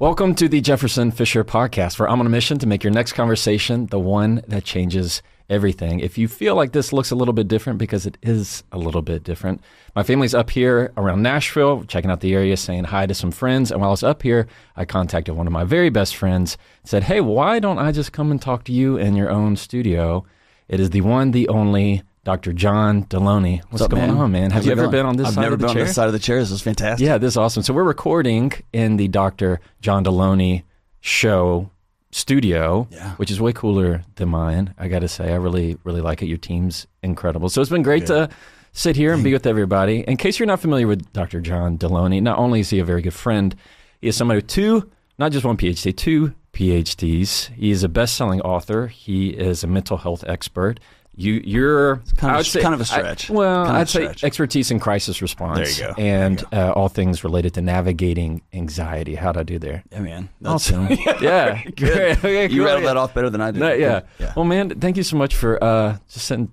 Welcome to the Jefferson Fisher Podcast, where I'm on a mission to make your next conversation the one that changes everything. If you feel like this looks a little bit different, because it is a little bit different, my family's up here around Nashville, checking out the area, saying hi to some friends. And while I was up here, I contacted one of my very best friends, said, hey, why don't I just come and talk to you in your own studio? It is the one, the only Dr. John Delony. What's going on, man? Have you ever been on this side of the chair? I've never been on this side of the chair. This is fantastic. Yeah, this is awesome. So we're recording in the Dr. John Delony show studio, which is way cooler than mine. I got to say, I really, really like it. Your team's incredible. So it's been great to sit here and be with everybody. In case you're not familiar with Dr. John Delony, not only is he a very good friend, he is somebody with not just one PhD, two PhDs. He is a best-selling author. He is a mental health expert. You're kind of a stretch. I'd say expertise in crisis response. There you go. And all things related to nagading anxiety. How'd I do there? Yeah, man. That's awesome. Yeah. Great. Okay, you rattled that off better than I did. Yeah. Well, man, thank you so much for just sitting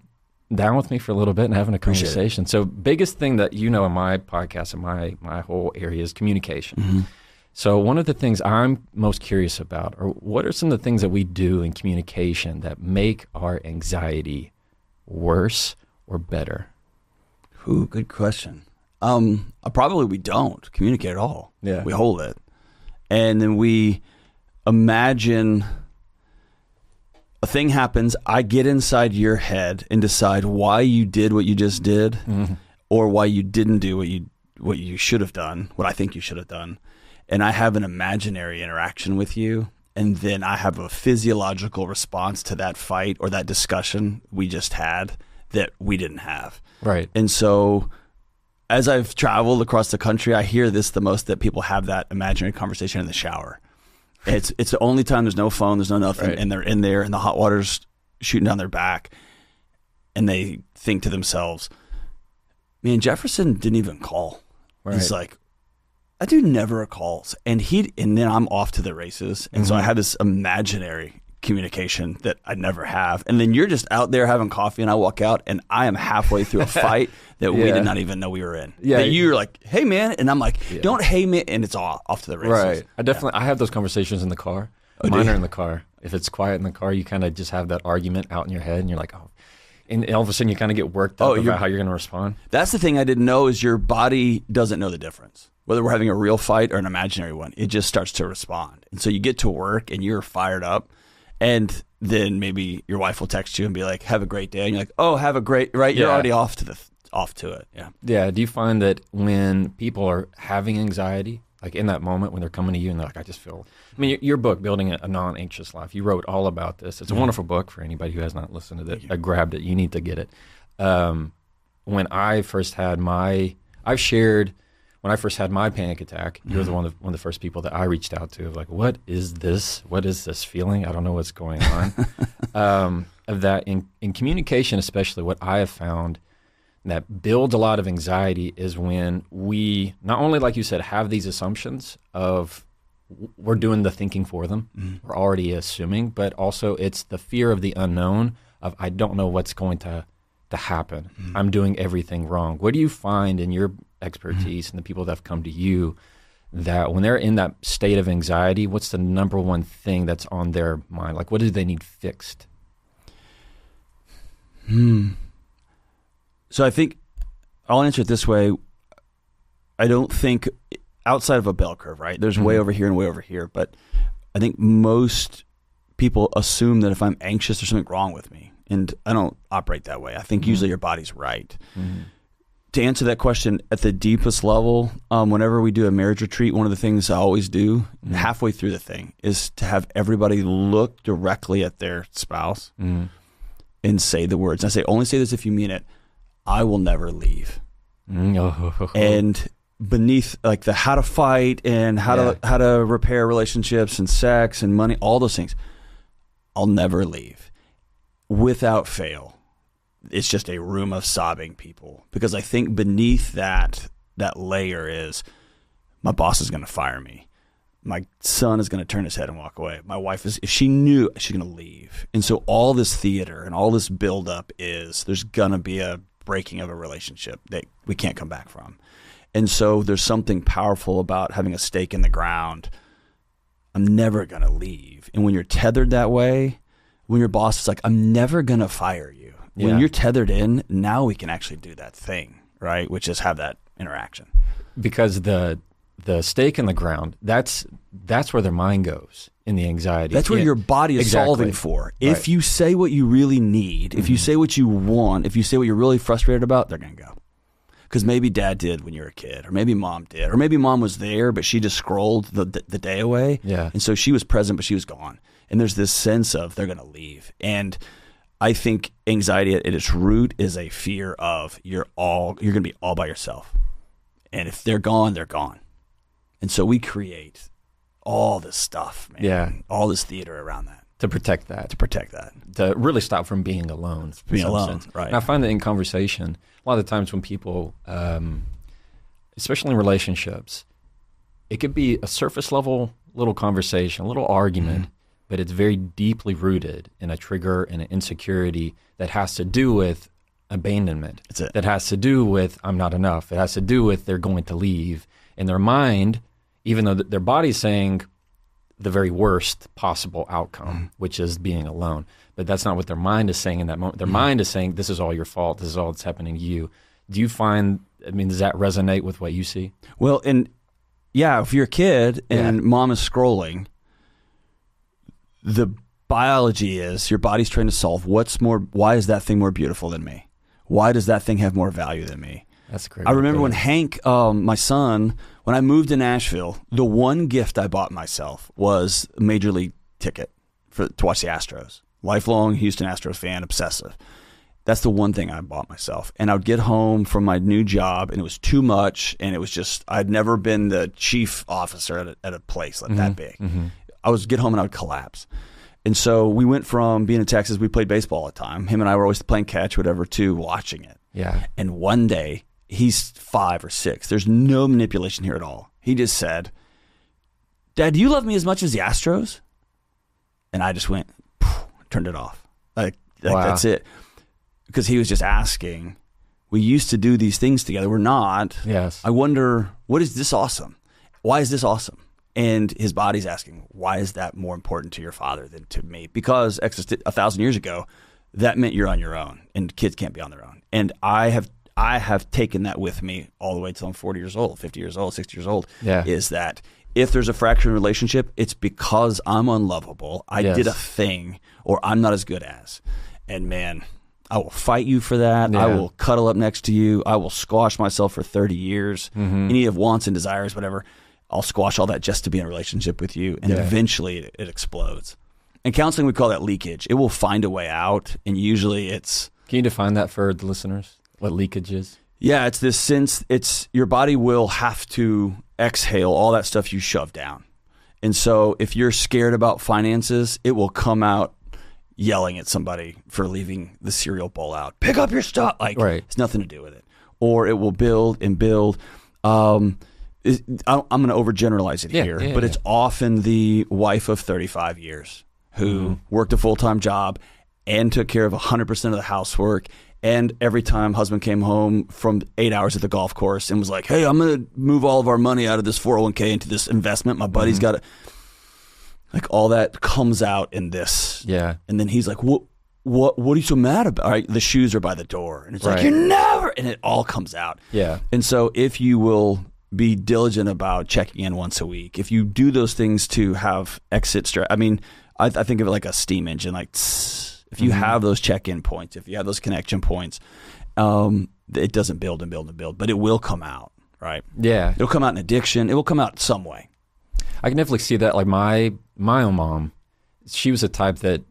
down with me for a little bit and having a conversation. So biggest thing that in my podcast and my whole area is communication. Mm-hmm. So one of the things I'm most curious about are what are some of the things that we do in communication that make our anxiety worse or better? Ooh, good question. Probably we don't communicate at all. Yeah. We hold it. And then we imagine a thing happens, I get inside your head and decide why you did what you just did, or why you didn't do what you should have done, what I think you should have done. And I have an imaginary interaction with you, and then I have a physiological response to that fight or that discussion we just had that we didn't have. Right. And so as I've traveled across the country, I hear this the most, that people have that imaginary conversation in the shower. It's the only time there's no phone, there's no nothing, and they're in there and the hot water's shooting down their back, and they think to themselves, man, Jefferson didn't even call. Right. He's like, that dude never calls. And then I'm off to the races. And so I have this imaginary communication that I never have. And then you're just out there having coffee, and I walk out and I am halfway through a fight that we did not even know we were in. Yeah. That you're like, hey man. And I'm like, don't hey man. And it's off to the races. Right. I have those conversations in the car. Mine are in the car. If it's quiet in the car, you kind of just have that argument out in your head and you're like, oh. And all of a sudden you kind of get worked up about how you're going to respond. That's the thing I didn't know, is your body doesn't know the difference. Whether we're having a real fight or an imaginary one, it just starts to respond. And so you get to work and you're fired up, and then maybe your wife will text you and be like, have a great day. And you're like, oh, have a great, right? You're already off to it. Yeah. Yeah. Do you find that when people are having anxiety, like in that moment when they're coming to you and they're like, your book, Building a Non-Anxious Life, you wrote all about this. It's a wonderful book for anybody who has not listened to it. I grabbed it. You need to get it. When I first had when I first had my panic attack, you were one of the first people that I reached out to. Like, what is this? What is this feeling? I don't know what's going on. Of that in communication, especially, what I have found that builds a lot of anxiety is when we not only, like you said, have these assumptions of we're doing the thinking for them, we're already assuming, but also it's the fear of the unknown of I don't know what's going to happen. I'm doing everything wrong. What do you find in your expertise and the people that have come to you that when they're in that state of anxiety, what's the number one thing that's on their mind? Like, what do they need fixed? So I think I'll answer it this way. I don't think outside of a bell curve, right? There's way over here and way over here, but I think most people assume that if I'm anxious, there's something wrong with me. And I don't operate that way. I think usually your body's right. To answer that question at the deepest level, whenever we do a marriage retreat, one of the things I always do halfway through the thing is to have everybody look directly at their spouse and say the words. And I say, only say this if you mean it. I will never leave. And beneath like the how to fight and how to repair relationships and sex and money, all those things, I'll never leave. Without fail, it's just a room of sobbing people, because I think beneath that layer is my boss is going to fire me. My son is going to turn his head and walk away. My wife is, if she knew, she's going to leave. And so all this theater and all this buildup is there's going to be a breaking of a relationship that we can't come back from. And so there's something powerful about having a stake in the ground I'm never going to leave. And when you're tethered that way, when your boss is like, I'm never going to fire you. When you're tethered in, now we can actually do that thing, right? Which is have that interaction. Because the stake in the ground, that's where their mind goes in the anxiety. That's where your body is solving for. If you say what you really need, if you say what you want, if you say what you're really frustrated about, they're going to go. Because maybe dad did when you were a kid, or maybe mom did, or maybe mom was there, but she just scrolled the day away. Yeah. And so she was present, but she was gone. And there's this sense of they're going to leave. And I think anxiety at its root is a fear of you're going to be all by yourself. And if they're gone, they're gone. And so we create all this stuff, man. Yeah. All this theater around that. To protect that. To really stop from being alone. Being alone, right. And I find that in conversation, a lot of the times when people, especially in relationships, it could be a surface level little conversation, a little argument, but it's very deeply rooted in a trigger and an insecurity that has to do with abandonment. That's it. That has to do with I'm not enough. It has to do with they're going to leave. In their mind, even though their body's saying the very worst possible outcome, which is being alone. But that's not what their mind is saying in that moment. Their mind is saying, this is all your fault. This is all that's happening to you. Do you find, does that resonate with what you see? Well, and yeah, if you're a kid and mom is scrolling, the biology is your body's trying to solve why is that thing more beautiful than me? Why does that thing have more value than me? That's great. I remember when Hank, my son, when I moved to Nashville, the one gift I bought myself was a major league ticket to watch the Astros. Lifelong Houston Astros fan, obsessive. That's the one thing I bought myself. And I would get home from my new job, and it was too much, and it was just, I'd never been the chief officer at a place like that big. I would get home and I would collapse. And so we went from being in Texas, we played baseball all the time. Him and I were always playing catch, whatever, to watching it. Yeah. And one day, he's 5 or 6. There's no manipulation here at all. He just said, Dad, do you love me as much as the Astros? And I just went, turned it off. Like Wow. That's it. Because he was just asking, we used to do these things together. We're not. Yes. I wonder, what is this awesome? Why is this awesome? And his body's asking, why is that more important to your father than to me? Because 1,000 years ago, that meant you're on your own, and kids can't be on their own. And I have taken that with me all the way till I'm 40 years old, 50 years old, 60 years old, is that if there's a fractured relationship, it's because I'm unlovable. I did a thing, or I'm not as good as. And man, I will fight you for that. Yeah. I will cuddle up next to you. I will squash myself for 30 years. Any of wants and desires, whatever. I'll squash all that just to be in a relationship with you. And eventually it explodes. In counseling, we call that leakage. It will find a way out. And usually it's... Can you define that for the listeners? What leakage is? Yeah, it's this sense, your body will have to exhale all that stuff you shove down. And so if you're scared about finances, it will come out yelling at somebody for leaving the cereal bowl out. Pick up your stuff. It's nothing to do with it. Or it will build and build. I'm going to overgeneralize it here, but it's often the wife of 35 years who worked a full-time job and took care of 100% of the housework. And every time husband came home from 8 hours at the golf course and was like, hey, I'm going to move all of our money out of this 401k into this investment. My buddy's got it. Like all that comes out in this. Yeah. And then he's like, what are you so mad about? All right, the shoes are by the door. And it's like, you're never, and it all comes out. Yeah. And so if you will be diligent about checking in once a week, if you do those things to have exit stress, I mean, I think of it like a steam engine, like if you have those check-in points, if you have those connection points, it doesn't build and build and build, but it will come out, right? Yeah. It'll come out in addiction. It will come out some way. I can definitely see that. Like my own mom, she was a type that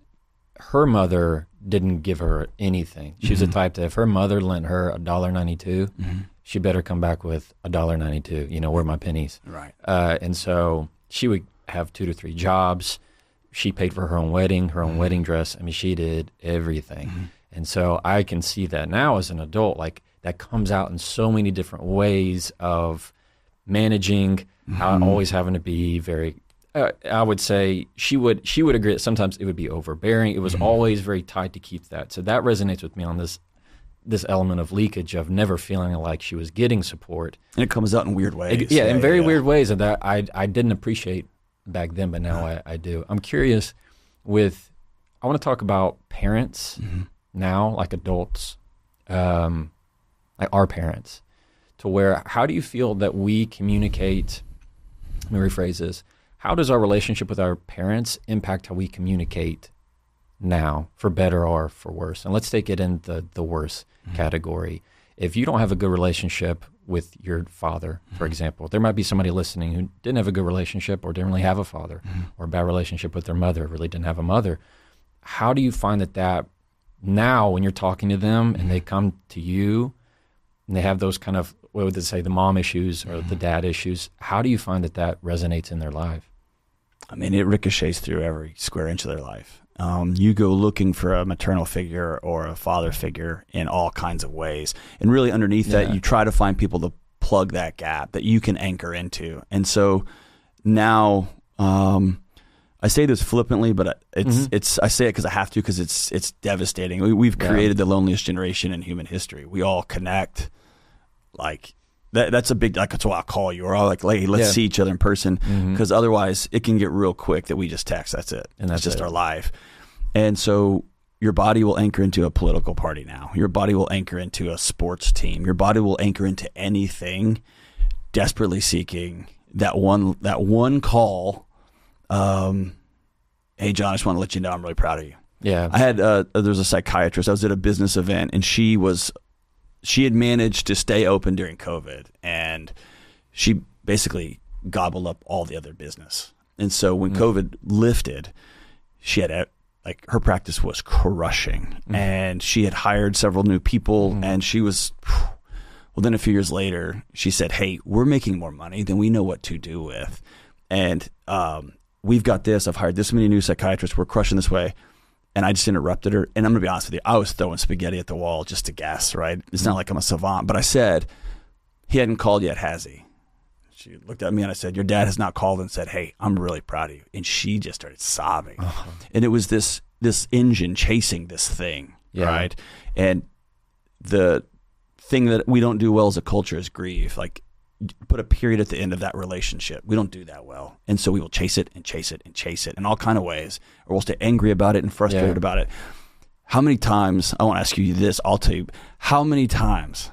her mother didn't give her anything. She was a type that if her mother lent her $1.92, she better come back with $1.92. You know, where are my pennies? Right. And so she would have 2 to 3 jobs. She paid for her own wedding dress. I mean, she did everything. And so I can see that now as an adult, like that comes out in so many different ways of managing, always having to be very, I would say she would agree that sometimes it would be overbearing. It was always very tight to keep that. So that resonates with me on this element of leakage, of never feeling like she was getting support. And it comes out in weird ways. In very weird ways, and that I didn't appreciate back then, but now I do. I'm curious I want to talk about parents now, like adults, like our parents, to where, how do you feel that we communicate? Let me rephrase this. How does our relationship with our parents impact how we communicate now, for better or for worse? And let's take it in the worse category. If you don't have a good relationship with your father, for example, there might be somebody listening who didn't have a good relationship or didn't really have a father, or a bad relationship with their mother, really didn't have a mother. How do you find that now when you're talking to them and they come to you and they have those kind of, what would they say, the mom issues or the dad issues, how do you find that resonates in their life? I mean, it ricochets through every square inch of their life. You go looking for a maternal figure or a father figure in all kinds of ways. And really underneath that, you try to find people to plug that gap that you can anchor into. And so now, I say this flippantly, but I say it because I have to, because it's devastating. We've created the loneliest generation in human history. We all connect, like that's a big, like, that's why I call you, or I'll like, hey, let's see each other in person, because otherwise it can get real quick that we just text. That's it, and that's just our life. And so your body will anchor into a political party now. Your body will anchor into a sports team. Your body will anchor into anything, desperately seeking that one call. Hey John, I just want to let you know I'm really proud of you. Yeah. I had there's a psychiatrist. I was at a business event, and she had managed to stay open during COVID, and she basically gobbled up all the other business. And so when COVID lifted, she had her practice was crushing, and she had hired several new people, and she was. Well, then a few years later, she said, "Hey, we're making more money than we know what to do with, and we've got this. I've hired this many new psychiatrists. We're crushing this way." And I just interrupted her. And I'm going to be honest with you, I was throwing spaghetti at the wall just to guess, right? It's not like I'm a savant. But I said, "He hadn't called yet, has he?" She looked at me and I said, "Your dad has not called and said, hey, I'm really proud of you." And she just started sobbing. And it was this engine chasing this thing, right? And the thing that we don't do well as a culture is grieve. Like, put a period at the end of that relationship. We don't do that well. And so we will chase it and chase it and chase it in all kind of ways, or we'll stay angry about it and frustrated about it. How many times, I won't ask you this, I'll tell you, how many times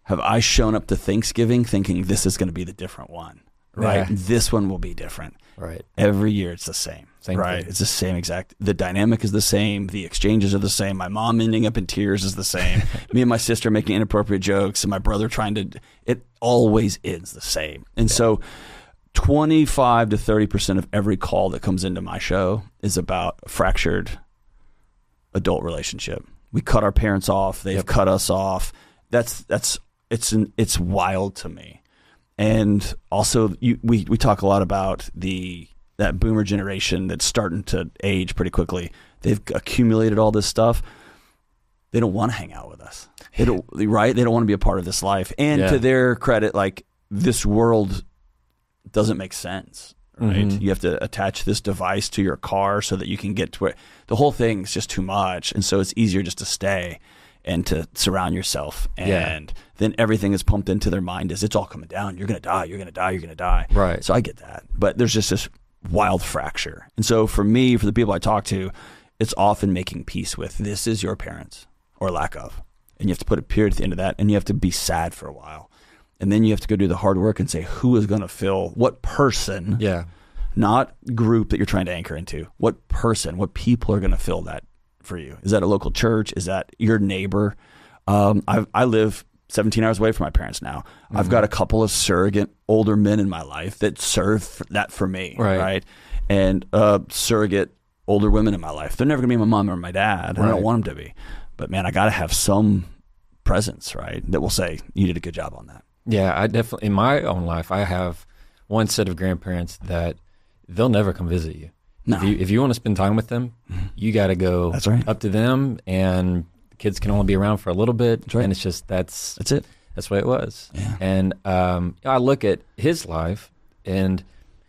have I shown up to Thanksgiving thinking this is going to be the different one, right? This one will be different. Right. Every year it's the same, right? Thing. It's the same exact, the dynamic is the same, the exchanges are the same, my mom ending up in tears is the same, me and my sister making inappropriate jokes, and my brother it always ends the same. And so 25 to 30% of every call that comes into my show is about a fractured adult relationship. We cut our parents off, they've cut us off. It's wild to me. And also, we talk a lot about that boomer generation that's starting to age pretty quickly. They've accumulated all this stuff. They don't want to hang out with us. They don't, right? They don't want to be a part of this life. And to their credit, like, this world doesn't make sense, right? You have to attach this device to your car so that you can get to where the whole thing's just too much. And so it's easier just to stay and to surround yourself. And then everything is pumped into their mind as it's all coming down. You're going to die. You're going to die. You're going to die. Right. So I get that. But there's just this wild fracture. And so for me, for the people I talk to, it's often making peace with, this is your parents, or lack of. And you have to put a period at the end of that, and you have to be sad for a while. And then you have to go do the hard work and say, who is going to fill, what person, not group that you're trying to anchor into, what person, what people are going to fill that for you? Is that a local church? Is that your neighbor? I live 17 hours away from my parents now. I've got a couple of surrogate older men in my life that serve that for me, right? And surrogate older women in my life. They're never going to be my mom or my dad. And I don't want them to be. But man, I got to have some presence, right, that will say, you did a good job on that. Yeah, I definitely, in my own life, I have one set of grandparents that they'll never come visit you. No. If you want to spend time with them, you got to go up to them, and the kids can only be around for a little bit. And it's just, that's it. That's the way it was. Yeah. And I look at his life, and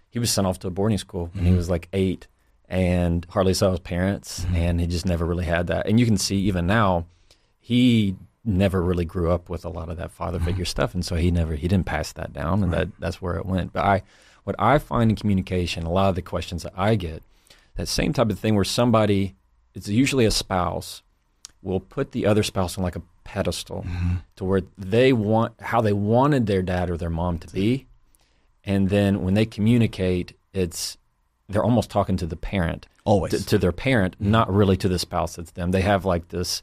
he was sent off to a boarding school when he was like 8, and hardly saw his parents, and he just never really had that. And you can see even now, he never really grew up with a lot of that father figure stuff, and so he didn't pass that down, and that's where it went. But what I find in communication, a lot of the questions that I get, that same type of thing where somebody, it's usually a spouse, will put the other spouse on like a pedestal to where they want how they wanted their dad or their mom to be. And then when they communicate, they're almost talking to the parent. Always. To their parent, not really to the spouse. It's them. They have like this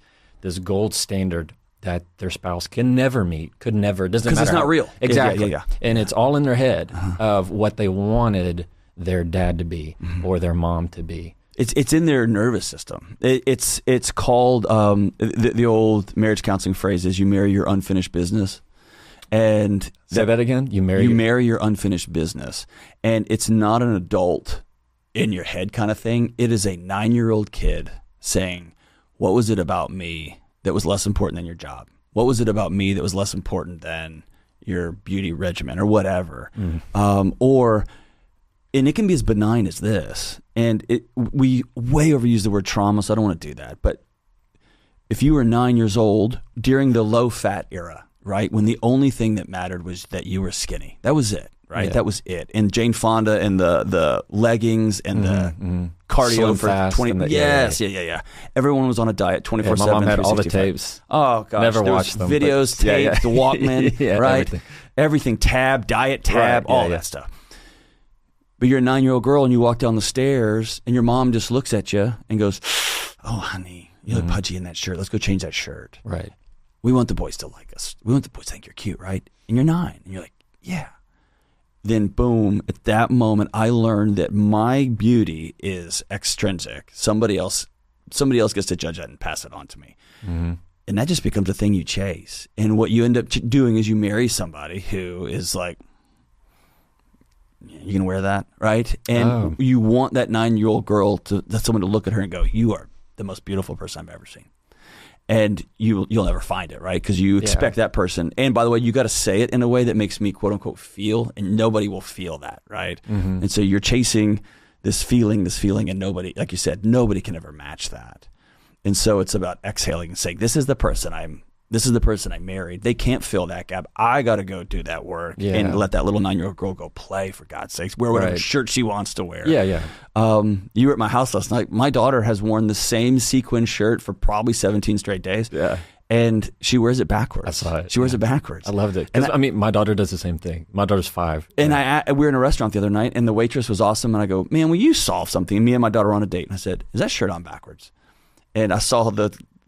gold standard that their spouse can never meet, could never, doesn't matter. Because it's not real. Exactly. Yeah. And it's all in their head of what they wanted their dad to be or their mom to be. It's in their nervous system. It's called, the old marriage counseling phrase is you marry your unfinished business. And say that again? You marry your unfinished business. And it's not an adult in your head kind of thing. It is a 9-year-old kid saying, what was it about me that was less important than your job? What was it about me that was less important than your beauty regimen or whatever? And it can be as benign as this. And we way overuse the word trauma, so I don't want to do that. But if you were 9 years old during the low-fat era, right, when the only thing that mattered was that you were skinny, that was it, right? Yeah. That was it. And Jane Fonda and the leggings and the cardio for 20. Yeah. Everyone was on a diet 24/7. My mom had all the tapes. Oh gosh, never watched them. Videos, tapes, the Walkman, right? Everything, diet tab, all that stuff. But you're a 9-year-old girl and you walk down the stairs and your mom just looks at you and goes, "Oh, honey, you look pudgy in that shirt. Let's go change that shirt." Right. We want the boys to like us. We want the boys to think you're cute, right? And you're 9. And you're like, yeah. Then boom, at that moment, I learned that my beauty is extrinsic. Somebody else gets to judge that and pass it on to me. And that just becomes a thing you chase. And what you end up doing is you marry somebody who is like, you can wear that, right? And you want that 9-year-old girl someone to look at her and go, you are the most beautiful person I've ever seen. And you'll never find it, right? Because you expect that person. And by the way, you got to say it in a way that makes me quote unquote feel, and nobody will feel that, right? And so you're chasing this feeling, and nobody, like you said, nobody can ever match that. And so it's about exhaling and saying, this is the person I married. They can't fill that gap. I got to go do that work and let that little 9-year-old girl go play, for God's sakes. Wear whatever shirt she wants to wear. Yeah. You were at my house last night. My daughter has worn the same sequin shirt for probably 17 straight days. Yeah. And she wears it backwards. I saw it. She wears it backwards. I loved it. I mean, my daughter does the same thing. My daughter's 5. And we were in a restaurant the other night, and the waitress was awesome. And I go, man, will you solve something? Me and my daughter were on a date. And I said, is that shirt on backwards? And I saw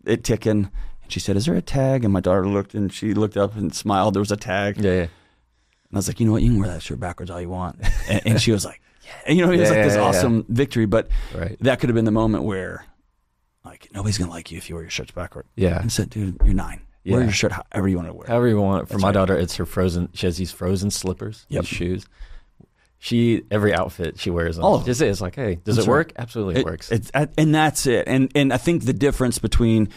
it ticking. She said, is there a tag? And my daughter looked, and she looked up and smiled. There was a tag. Yeah. And I was like, you know what? You can wear that shirt backwards all you want. And she was like, yeah. And, it was like this awesome victory. But that could have been the moment where, like, nobody's going to like you if you wear your shirts backward. Yeah. And I said, dude, you're 9. Yeah. Wear your shirt however you want to wear it. However you want it. For my daughter, it's her frozen. She has these frozen slippers and shoes. Every outfit she wears them. All of them. It's like, hey, does it work? Absolutely, it works. And that's it. And I think the difference between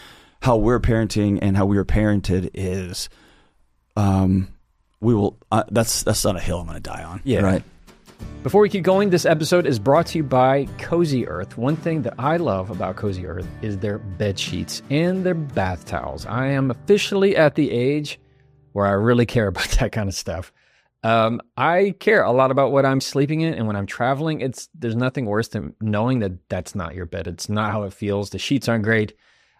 how we're parenting and how we were parented is, that's not a hill I'm going to die on. Yeah. Right. Before we keep going, this episode is brought to you by Cozy Earth. One thing that I love about Cozy Earth is their bed sheets and their bath towels. I am officially at the age where I really care about that kind of stuff. I care a lot about what I'm sleeping in, and when I'm traveling, there's nothing worse than knowing that that's not your bed. It's not how it feels. The sheets aren't great.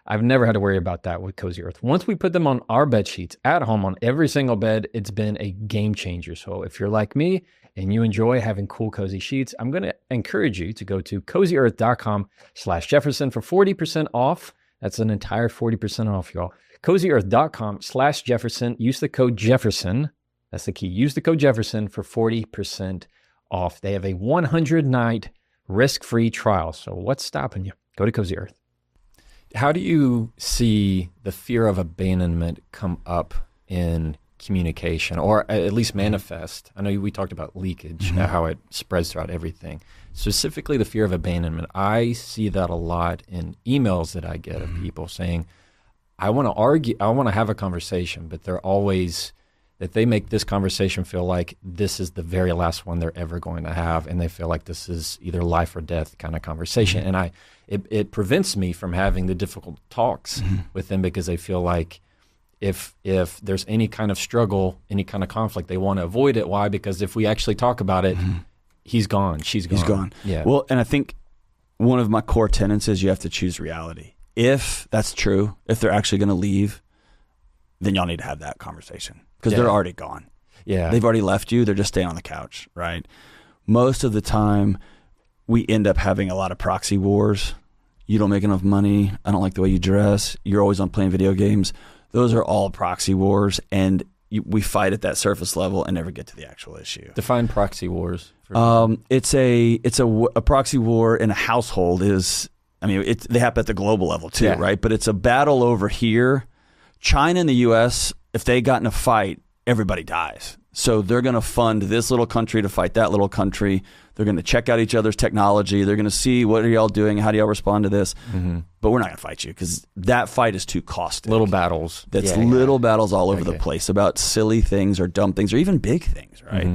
I've never had to worry about that with Cozy Earth. Once we put them on our bed sheets at home on every single bed, it's been a game changer. So if you're like me and you enjoy having cool, cozy sheets, I'm going to encourage you to go to cozyearth.com/Jefferson for 40% off. That's an entire 40% off, y'all. cozyearth.com/Jefferson. Use the code Jefferson. That's the key. Use the code Jefferson for 40% off. They have a 100-night risk-free trial. So what's stopping you? Go to Cozy Earth. How do you see the fear of abandonment come up in communication, or at least manifest? I know we talked about leakage, how it spreads throughout everything. Specifically, the fear of abandonment. I see that a lot in emails that I get of people saying, I want to argue, I want to have a conversation, but they're always, that they make this conversation feel like this is the very last one they're ever going to have, and they feel like this is either life or death kind of conversation. And it prevents me from having the difficult talks with them, because they feel like if there's any kind of struggle, any kind of conflict, they want to avoid it. Why? Because if we actually talk about it, he's gone. She's gone. He's gone. Yeah. Well, and I think one of my core tenets is you have to choose reality. If that's true, if they're actually going to leave, then y'all need to have that conversation because they're already gone. Yeah. They've already left you. They're just staying on the couch, right? Most of the time, we end up having a lot of proxy wars. You don't make enough money. I don't like the way you dress. You're always on playing video games. Those are all proxy wars, and we fight at that surface level and never get to the actual issue. Define proxy wars. It's a proxy war in a household is, I mean, they happen at the global level too, right? But it's a battle over here. China and the U.S., if they got in a fight, everybody dies. So they're going to fund this little country to fight that little country. They're going to check out each other's technology. They're going to see, what are y'all doing? How do y'all respond to this? Mm-hmm. But we're not going to fight you because that fight is too costly. Little battles. That's little battles all over the place about silly things or dumb things or even big things, right?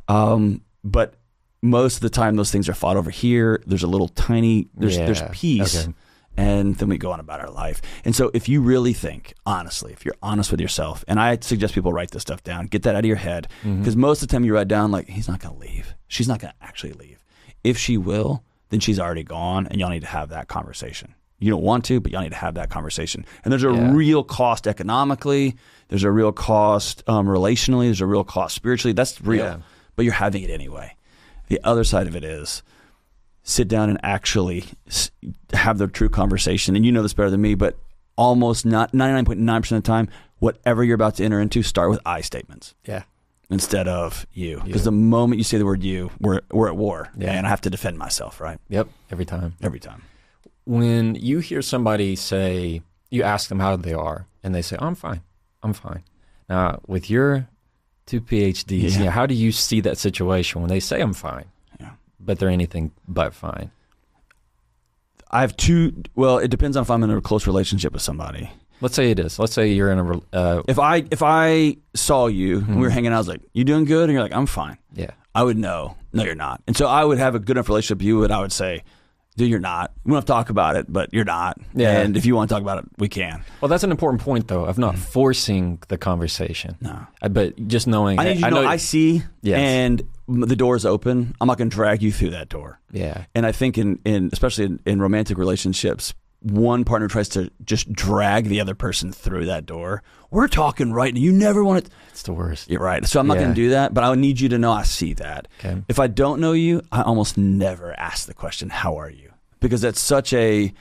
Mm-hmm. But most of the time, those things are fought over here. There's a little tiny, there's peace. Okay. And then we go on about our life. And so if you really think, honestly, if you're honest with yourself, and I suggest people write this stuff down, get that out of your head, because most of the time you write down, like, he's not going to leave. She's not going to actually leave. If she will, then she's already gone, and y'all need to have that conversation. You don't want to, but y'all need to have that conversation. And there's a real cost economically. There's a real cost relationally. There's a real cost spiritually. That's real. But you're having it anyway. The other side of it is, sit down and actually have the true conversation. And you know this better than me, but almost not 99.9% of the time, whatever you're about to enter into, start with I statements. Yeah. Instead of you. Because the moment you say the word you, we're at war. Yeah. And I have to defend myself, right? Yep. Every time. Every time. When you hear somebody say, you ask them how they are, and they say, oh, I'm fine. I'm fine. Now, with your 2 PhDs, how do you see that situation when they say I'm fine? But they're anything but fine? I have well, it depends on if I'm in a close relationship with somebody. Let's say it is. Let's say you're in a... If I saw you and we were hanging out, I was like, you doing good? And you're like, I'm fine. Yeah. I would know. No, you're not. And so I would have a good enough relationship with you, and I would say, dude, you're not. We don't have to talk about it, but you're not. Yeah. And if you want to talk about it, we can. Well, that's an important point, though, of not forcing the conversation. No. But just knowing... I need you to know I see, and the door's open. I'm not going to drag you through that door. Yeah. And I think especially in romantic relationships, one partner tries to just drag the other person through that door. We're talking right now. You never want to... It's the worst. You're right. So I'm not going to do that, but I need you to know I see that. Okay. If I don't know you, I almost never ask the question, how are you? Because that's such a...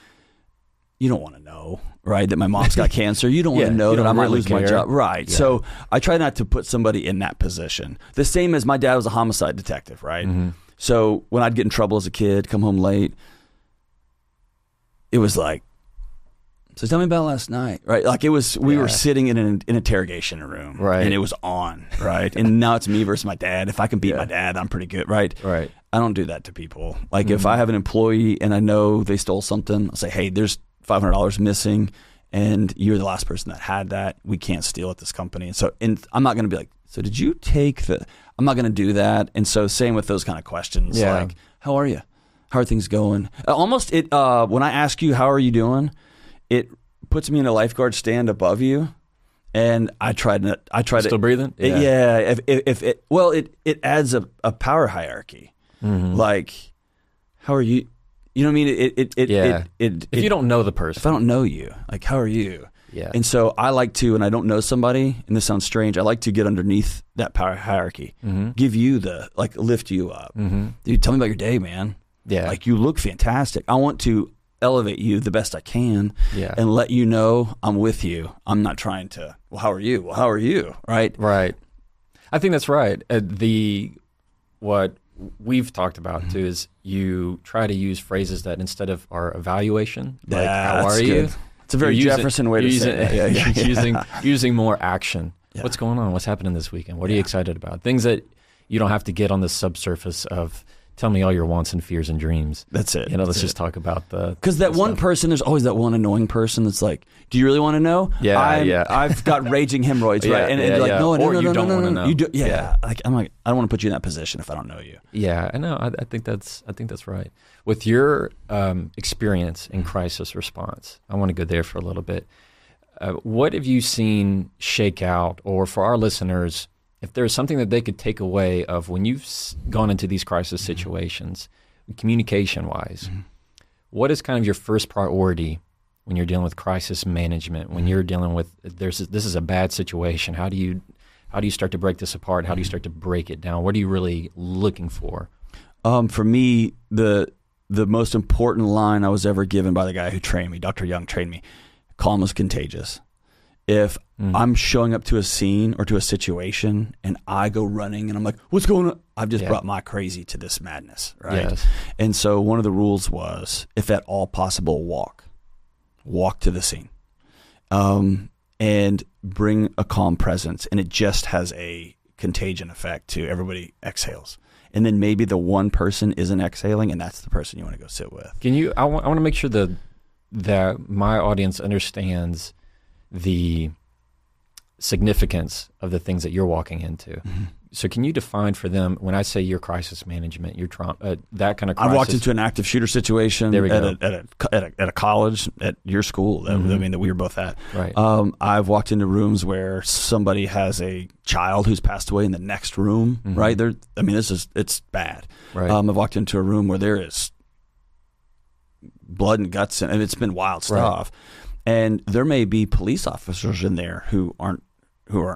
You don't want to know, right, that my mom's got cancer. You don't want to know that I might lose my job. Right. Yeah. So I try not to put somebody in that position. The same as my dad was a homicide detective, right? Mm-hmm. So when I'd get in trouble as a kid, come home late, it was like, so tell me about last night, right? Like it was, we were sitting in an interrogation room, right? And it was on, right? And now it's me versus my dad. If I can beat my dad, I'm pretty good, right? Right. I don't do that to people. Like if I have an employee and I know they stole something, I'll say, hey, there's $500 missing, and you're the last person that had that. We can't steal at this company. And so, I'm not going to be like, so did you take I'm not going to do that. And so same with those kind of questions, like, how are you? How are things going? Almost when I ask you, how are you doing? It puts me in a lifeguard stand above you. And I try to still breathing. It adds a power hierarchy. Mm-hmm. Like, how are you? You know what I mean? If you don't know the person. If I don't know you, like, how are you? Yeah. And so I like to, and I don't know somebody, and this sounds strange, I like to get underneath that power hierarchy. Mm-hmm. Give you lift you up. Mm-hmm. Dude, tell me about your day, man. Yeah. Like, you look fantastic. I want to elevate you the best I can and let you know I'm with you. I'm not trying to, well, how are you? Well, how are you? Right? Right. I think that's right. What we've talked about too is you try to use phrases that instead of our evaluation, like how are you? It's a very Jefferson way to say it. Using more action. Yeah. What's going on? What's happening this weekend? What are you excited about? Things that you don't have to get on the subsurface of tell me all your wants and fears and dreams. That's it. Let's just talk about because that one person, there's always that one annoying person that's like, do you really want to know? I've got raging hemorrhoids, right? And you're like, no, you don't want to know. You do, Like I'm like, I don't want to put you in that position if I don't know you. Yeah, I know. I think that's right. With your experience in crisis response, I want to go there for a little bit. What have you seen shake out, or for our listeners, if there's something that they could take away of when you've gone into these crisis situations, communication-wise, what is kind of your first priority when you're dealing with crisis management, when you're dealing with this is a bad situation? How do you start to break this apart? How do you start to break it down? What are you really looking for? For me, the most important line I was ever given by the guy who trained me, Dr. Young trained me, calm is contagious. If I'm showing up to a scene or to a situation and I go running and I'm like, what's going on? I've just brought my crazy to this madness, right? Yes. And so one of the rules was, if at all possible, walk to the scene, and bring a calm presence. And it just has a contagion effect to everybody exhales. And then maybe the one person isn't exhaling, and that's the person you want to go sit with. I want to make sure that my audience understands the significance of the things that you're walking into. So can you define for them, when I say your crisis management, your trauma, that kind of crisis? I walked into an active shooter situation at a college, at your school, that we were both at. Right. I've walked into rooms where somebody has a child who's passed away in the next room, right? It's bad. Right. I've walked into a room where there is blood and guts, and it's been wild stuff. Right. And there may be police officers in there who aren't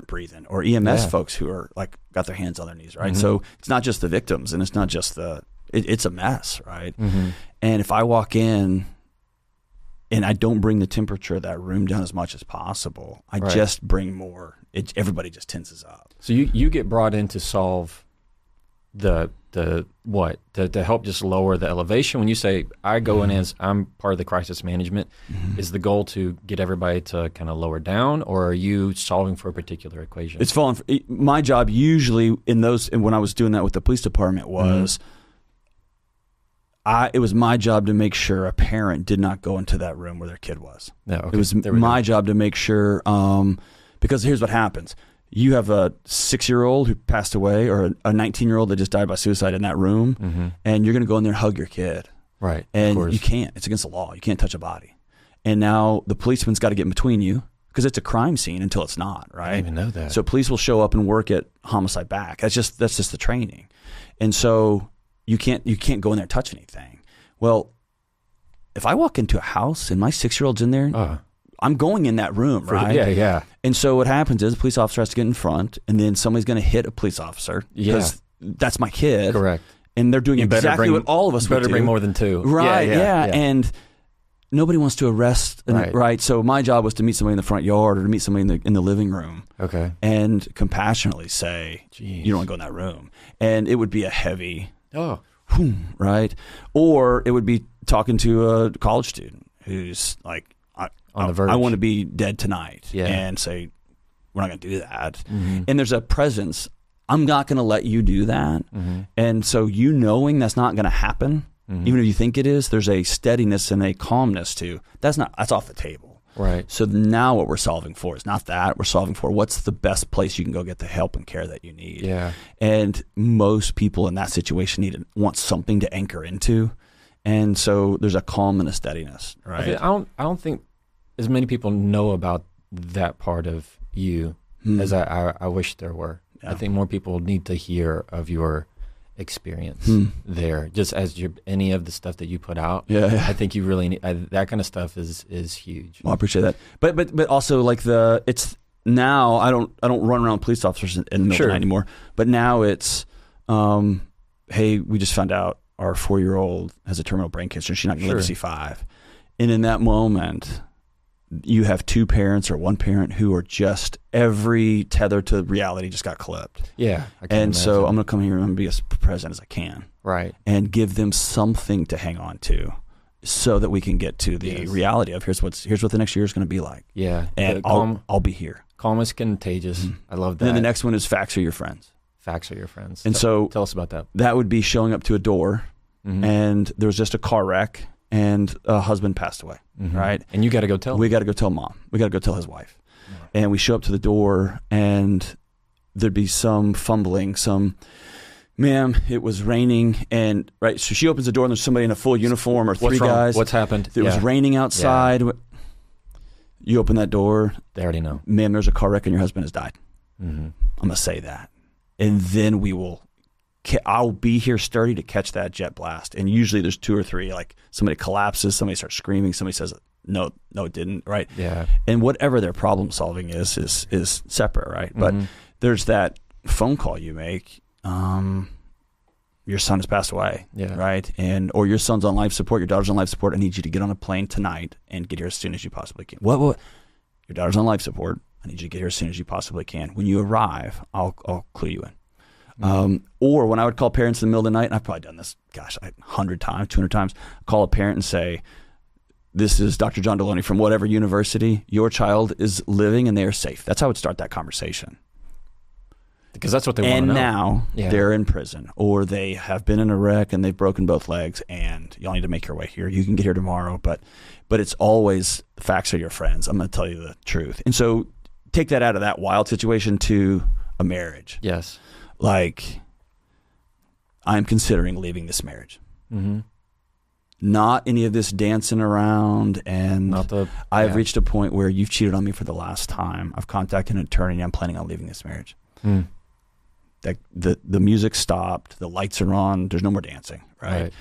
breathing, or EMS folks who are like got their hands on their knees, right? So it's not just the victims, and it's not just it's a mess, right? And if I walk in and I don't bring the temperature of that room down as much as possible, I just bring more. Everybody just tenses up. So you get brought in to solve to help just lower the elevation. When you say I go in as I'm part of the crisis management, is the goal to get everybody to kind of lower down, or are you solving for a particular equation? It's my job usually and when I was doing that with the police department was it was my job to make sure a parent did not go into that room where their kid was. Yeah, okay. It was my job to make sure, because here's what happens. You have a 6-year-old who passed away, or a 19-year-old that just died by suicide in that room, and you're going to go in there and hug your kid. Right. And you can't. It's against the law. You can't touch a body. And now the policeman's got to get in between you, because it's a crime scene until it's not, right? I didn't even know that. So police will show up and work at homicide back. That's just the training. And so you can't go in there and touch anything. Well, if I walk into a house and my 6-year-old's in there, I'm going in that room, right? Yeah. And so what happens is a police officer has to get in front, and then somebody's going to hit a police officer because that's my kid. Correct. And they're doing exactly what all of us would do. Better bring more than two. Right, yeah. And nobody wants to arrest, right? So my job was to meet somebody in the front yard or to meet somebody in the living room. Okay. And compassionately say, you don't want to go in that room. And it would be a heavy, right? Or it would be talking to a college student who's like, on the verge. I want to be dead tonight, Yeah. and say, we're not going to do that. And there's a presence. I'm not going to let you do that. And so knowing that's not going to happen, even if you think it is, there's a steadiness and a calmness to, that's off the table. Right. So now what we're solving for is not that. We're solving for what's the best place you can go get the help and care that you need. Yeah. And most people in that situation want something to anchor into. And so there's a calm and a steadiness, right? I don't think as many people know about that part of you as I wish there were. Yeah. I think more people need to hear of your experience there, just as any of the stuff that you put out. Yeah. I think you really need that kind of stuff is huge. Well, I appreciate that. But also like it's now I don't run around police officers in the middle of the night anymore. But now it's hey, we just found out our 4-year-old has a terminal brain cancer. She's not going to live to see 5. And in that moment, you have 2 parents or 1 parent who are just every tether to reality just got clipped. Yeah. And so I'm going to come here and be as present as I can. Right. And give them something to hang on to so that we can get to the reality of here's what the next year is going to be like. Yeah. And I'll be here. Calm is contagious. I love that. And then the next one is facts are your friends. Facts are your friends. And so tell us about that. That would be showing up to a door and there was just a car wreck and a husband passed away, right? And you got to go tell him. We got to go tell mom. We got to go tell his wife. And we show up to the door and there'd be some fumbling, ma'am, it was raining. And right, so she opens the door and there's somebody in a full uniform or 3 guys. What's happened? It was raining outside. Yeah. You open that door. They already know. Ma'am, there's a car wreck and your husband has died. I'm going to say that. and then I'll be here sturdy to catch that jet blast. And usually there's 2 or 3, like somebody collapses, somebody starts screaming, somebody says, no, it didn't, right? Yeah. And whatever their problem solving is separate, right? But there's that phone call you make, your son has passed away, right? Or your son's on life support, your daughter's on life support. I need you to get on a plane tonight and get here as soon as you possibly can. What? Your daughter's on life support. I need you to get here as soon as you possibly can. When you arrive, I'll clue you in. Or when I would call parents in the middle of the night, and I've probably done this, 100 times, 200 times, call a parent and say, this is Dr. John Delony from whatever university. Your child is living and they are safe. That's how I would start that conversation. Because that's what they want to know. And now they're in prison, or they have been in a wreck and they've broken both legs, and y'all need to make your way here. You can get here tomorrow, but it's always facts are your friends. I'm going to tell you the truth. And so take that out of that wild situation to a marriage. Yes. Like, I'm considering leaving this marriage. Mm-hmm. Not any of this dancing around, and I've reached a point where you've cheated on me for the last time. I've contacted an attorney, and I'm planning on leaving this marriage. The music stopped, the lights are on, there's no more dancing, right?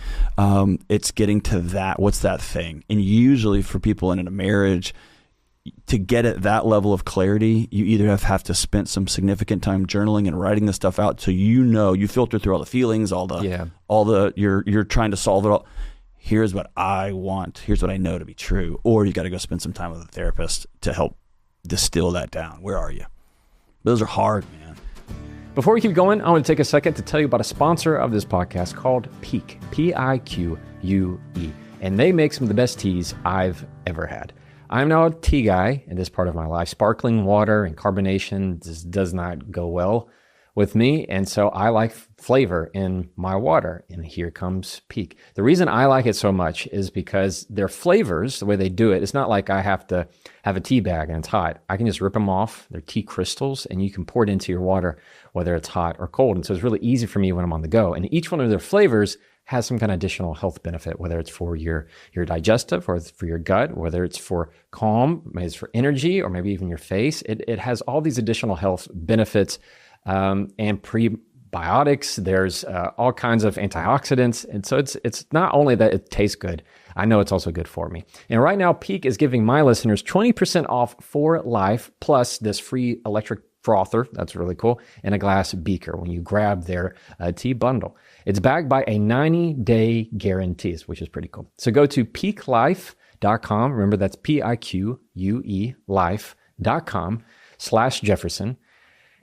It's getting to that, what's that thing? And usually for people in a marriage, to get at that level of clarity, you either have to spend some significant time journaling and writing this stuff out, so you filter through all the feelings, you're trying to solve it all. Here's what I want, here's what I know to be true. Or you got to go spend some time with a therapist to help distill that down. Where are you? Those are hard, man. Before we keep going, I want to take a second to tell you about a sponsor of this podcast called Pique, P-I-Q-U-E. And they make some of the best teas I've ever had. I'm now a tea guy in this part of my life. Sparkling water and carbonation just does not go well with me. And so I like flavor in my water. And here comes Pique. The reason I like it so much is because their flavors, the way they do it, it's not like I have to have a tea bag and it's hot. I can just rip them off. They're tea crystals and you can pour it into your water, whether it's hot or cold. And so it's really easy for me when I'm on the go. And each one of their flavors has some kind of additional health benefit, whether it's for your digestive or it's for your gut, whether it's for calm, maybe it's for energy, or maybe even your face. It has all these additional health benefits and prebiotics. There's all kinds of antioxidants. And so it's not only that it tastes good, I know it's also good for me. And right now, Pique is giving my listeners 20% off for life, plus this free electric frother, that's really cool, and a glass beaker when you grab their tea bundle. It's backed by a 90-day guarantee, which is pretty cool. So go to piquelife.com. Remember, that's P-I-Q-U-E life.com/Jefferson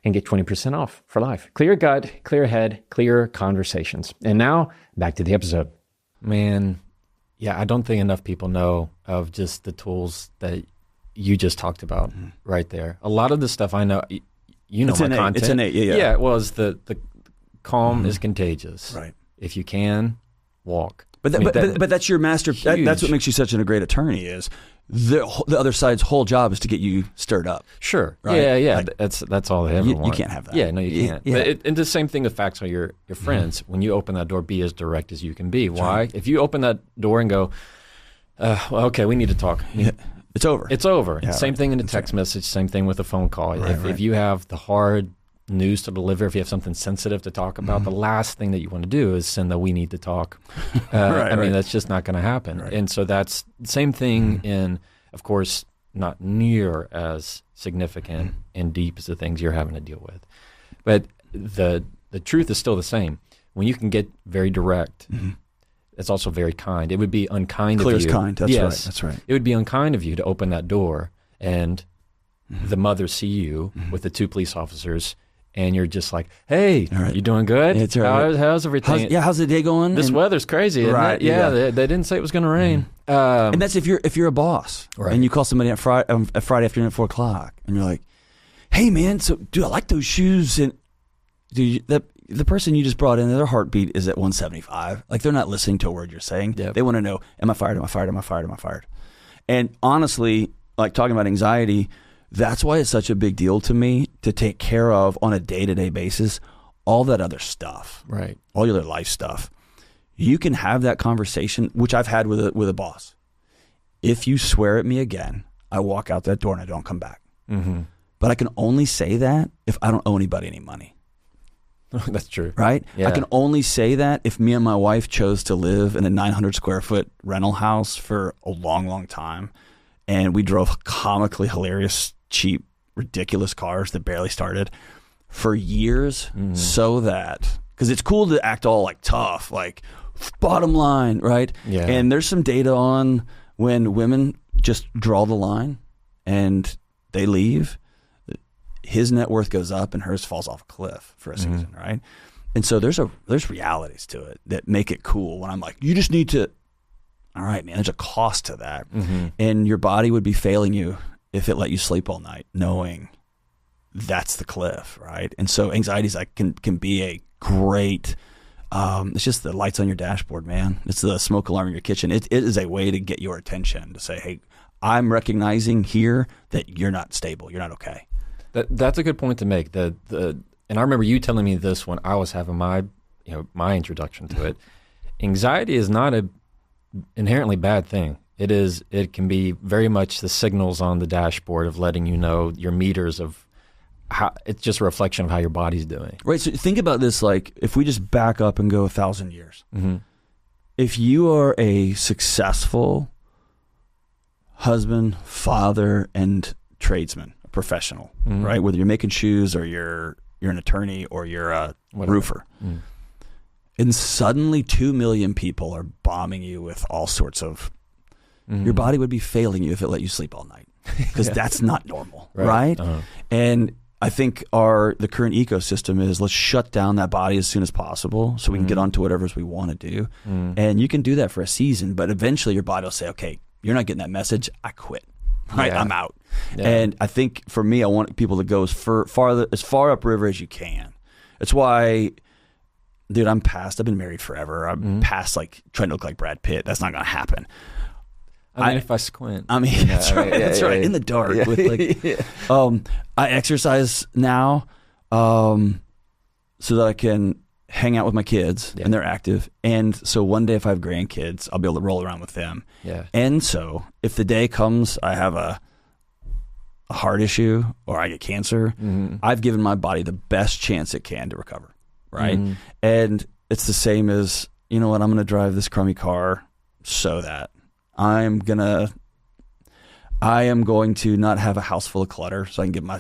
and get 20% off for life. Clear gut, clear head, clear conversations. And now back to the episode. Man, yeah, I don't think enough people know of just the tools that you just talked about right there. A lot of the stuff I know, you know, it's my innate. content. It's innate, yeah. Yeah, well, it's the calm is contagious. Right. If you can, walk. But that's your master. That's what makes you such a great attorney. Is the other side's whole job is to get you stirred up. Sure. Right? Yeah. Like, that's all they ever want. You can't have that. Yeah, no, you can't. Yeah. And the same thing with facts on your friends. When you open that door, be as direct as you can be. Why? Right. If you open that door and go, well, okay, we need to talk. It's over. It's over. Yeah, same thing in a text message. Same thing with a phone call. If you have the hard news to deliver, if you have something sensitive to talk about, the last thing that you want to do is send the "we need to talk." I mean, that's just not going to happen. Right. And so that's the same thing in, of course, not near as significant and deep as the things you're having to deal with. But the truth is still the same. When you can get very direct, it's also very kind. It would be unkind of you. Clear as kind. That's right. It would be unkind of you to open that door and the mother see you with the 2 police officers, and you're just like, "Hey, you doing good? It's right. How's everything? How's the day going? This weather's crazy, isn't it? Yeah, they didn't say it was going to rain." And that's if you're a boss, and you call somebody at Friday afternoon at 4:00, and you're like, "Hey, man, so dude, I like those shoes." And dude, the person you just brought in, their heartbeat is at 175. Like, they're not listening to a word you're saying. Yep. They want to know, am I fired? Am I fired? Am I fired? Am I fired? And honestly, like, talking about anxiety, that's why it's such a big deal to me to take care of on a day-to-day basis all that other stuff. Right. All your other life stuff. You can have that conversation, which I've had with a boss. If you swear at me again, I walk out that door and I don't come back. But I can only say that if I don't owe anybody any money. That's true. Right? Yeah. I can only say that if me and my wife chose to live in a 900 square foot rental house for a long, long time, and we drove comically hilarious, cheap, ridiculous cars that barely started for years, so that, because it's cool to act all like tough, like bottom line, right? Yeah. And there's some data on when women just draw the line and they leave, his net worth goes up and hers falls off a cliff for a season, right? And so there's realities to it that make it cool when I'm like, you just need to, all right, man, there's a cost to that. And your body would be failing you if it let you sleep all night knowing that's the cliff, right? And so anxieties can be a great, it's just the lights on your dashboard, man. It's the smoke alarm in your kitchen. It is a way to get your attention, to say, hey, I'm recognizing here that you're not stable. You're not okay. That's a good point to make. And I remember you telling me this when I was having my introduction to it. Anxiety is not a inherently bad thing. It can be very much the signals on the dashboard of letting you know your meters of how, it's just a reflection of how your body's doing. Right. So think about this, like if we just back up and go 1,000 years. If you are a successful husband, father, and tradesman, a professional, right? Whether you're making shoes or you're an attorney or you're a roofer. And suddenly 2 million people are bombing you with all sorts of, your body would be failing you if it let you sleep all night, because that's not normal, right? And I think the current ecosystem is, let's shut down that body as soon as possible so we can get on to whatever we want to do. And you can do that for a season, but eventually your body will say, okay, you're not getting that message, I quit. Right, I'm out. And I think for me, I want people to go as far upriver as you can. That's why, dude, I've been married forever. I'm past like trying to look like Brad Pitt. That's not going to happen. I mean, if I squint. I mean, that's right. That's right. In the dark. With like, I exercise now so that I can hang out with my kids and they're active. And so one day if I have grandkids, I'll be able to roll around with them. Yeah. And so if the day comes, I have a heart issue or I get cancer, I've given my body the best chance it can to recover. Right. And it's the same as, you know what, I'm going to drive this crummy car so that I am going to not have a house full of clutter so I can give my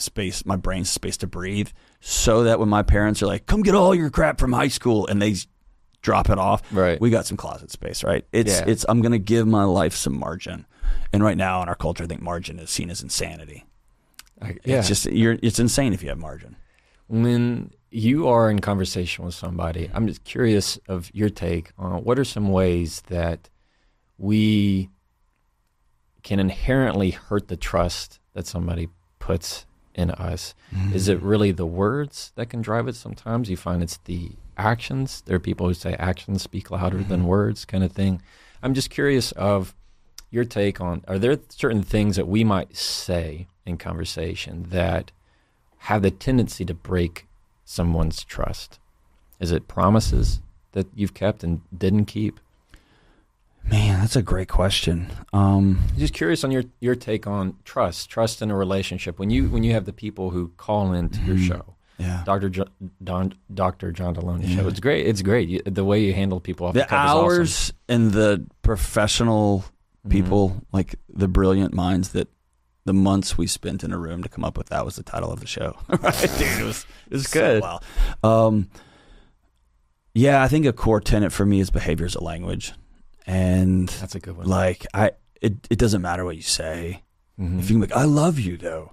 brain space to breathe, so that when my parents are like, come get all your crap from high school, and they drop it off, right, we got some closet space, right? I'm going to give my life some margin. And right now in our culture, I think margin is seen as insanity. It's insane if you have margin. When you are in conversation with somebody, I'm just curious of your take on what are some ways that we can inherently hurt the trust that somebody puts in us. Is it really the words that can drive it? Sometimes you find it's the actions. There are people who say actions speak louder than words, kind of thing. I'm just curious of your take on, are there certain things that we might say in conversation that have the tendency to break someone's trust? Is it promises that you've kept and didn't keep? Man, that's a great question. Just curious on your take on trust in a relationship. When you have the people who call into your show, Dr. John Delony show, it's great. It's great. The way you handle people off the cuff is awesome. Hours and the professional people, like the brilliant minds, that the months we spent in a room to come up with that was the title of the show. Right, dude, it was good. So well. I think a core tenet for me is behavior as a language. And that's a good one. Like it doesn't matter what you say. If you can be like, I love you though.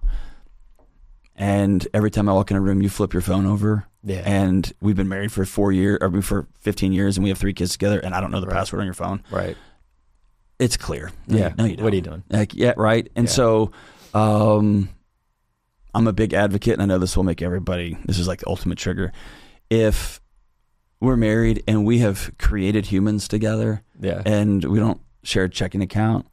And every time I walk in a room, you flip your phone over. Yeah. And we've been married for 15 years, and we have 3 kids together, and I don't know the password on your phone. Right. It's clear. Yeah. No, you don't. What are you doing? Like, yeah, right. And so I'm a big advocate, and I know this will make everybody, this is like the ultimate trigger. If we're married and we have created humans together, and we don't share a checking account,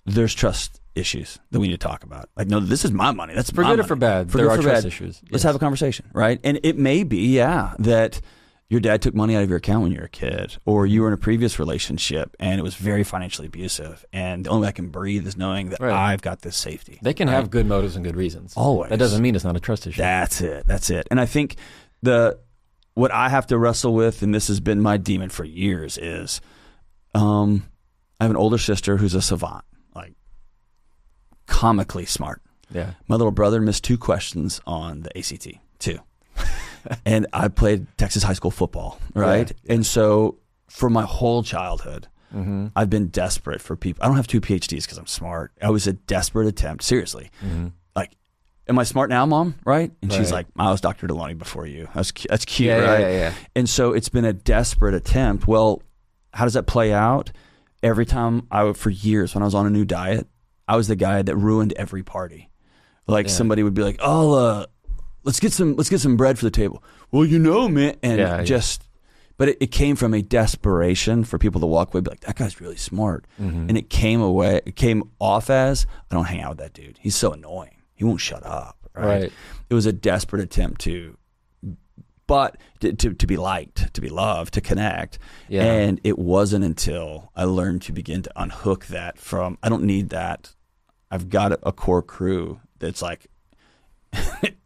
there's trust issues that we need to talk about. Like, no, this is my money. That's for my good money. Or for bad. There are trust issues. Let's have a conversation, right? And it may be, that your dad took money out of your account when you were a kid, or you were in a previous relationship and it was very financially abusive, and the only way I can breathe is knowing that I've got this safety. They can have good motives and good reasons. Always. That doesn't mean it's not a trust issue. That's it. And I think what I have to wrestle with, and this has been my demon for years, is I have an older sister who's a savant, like comically smart. Yeah. My little brother missed 2 questions on the ACT, 2. And I played Texas high school football, right? Yeah. And so for my whole childhood, I've been desperate for people. I don't have 2 PhDs because I'm smart. I was a desperate attempt, seriously. Like, am I smart now, Mom? Right? And she's like, I was Dr. Delony before you. That's cute, right? Yeah. And so it's been a desperate attempt. Well, how does that play out? Every time for years when I was on a new diet, I was the guy that ruined every party. Like somebody would be like, "Oh, let's get some bread for the table." Well, man, and but it came from a desperation for people to walk away and be like, "That guy's really smart," and it came off as, "I don't hang out with that dude. He's so annoying. He won't shut up." Right? It was a desperate attempt to be liked, to be loved, to connect, and it wasn't until I learned to begin to unhook that from, I don't need that. I've got a core crew that's like,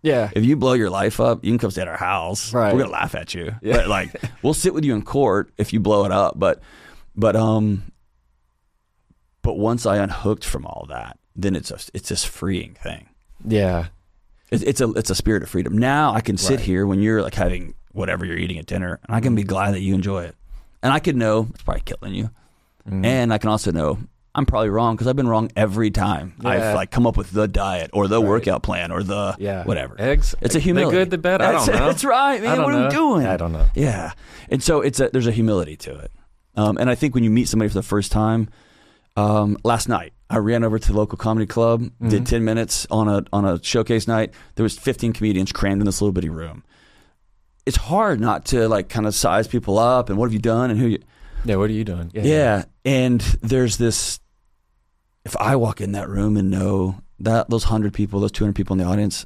if you blow your life up, you can come stay at our house. Right. We're gonna laugh at you. Yeah. But like, we'll sit with you in court if you blow it up. But once I unhooked from all that, then it's this freeing thing. Yeah. It's a spirit of freedom. Now I can sit here when you're like having whatever you're eating at dinner, and I can be glad that you enjoy it. And I could know it's probably killing you. And I can also know I'm probably wrong because I've been wrong every time I've like come up with the diet or the workout plan or the whatever. Eggs. It's a humility. The good, the bad. I don't know. That's right, man. What are we doing? I don't know. Yeah. And so there's a humility to it. And I think when you meet somebody for the first time, last night I ran over to the local comedy club, did 10 minutes on a showcase night. There was 15 comedians crammed in this little bitty room. It's hard not to like kind of size people up and what have you done and who you. Yeah, what are you doing? Yeah. And there's this. If I walk in that room and know that those 100 people, those 200 people in the audience,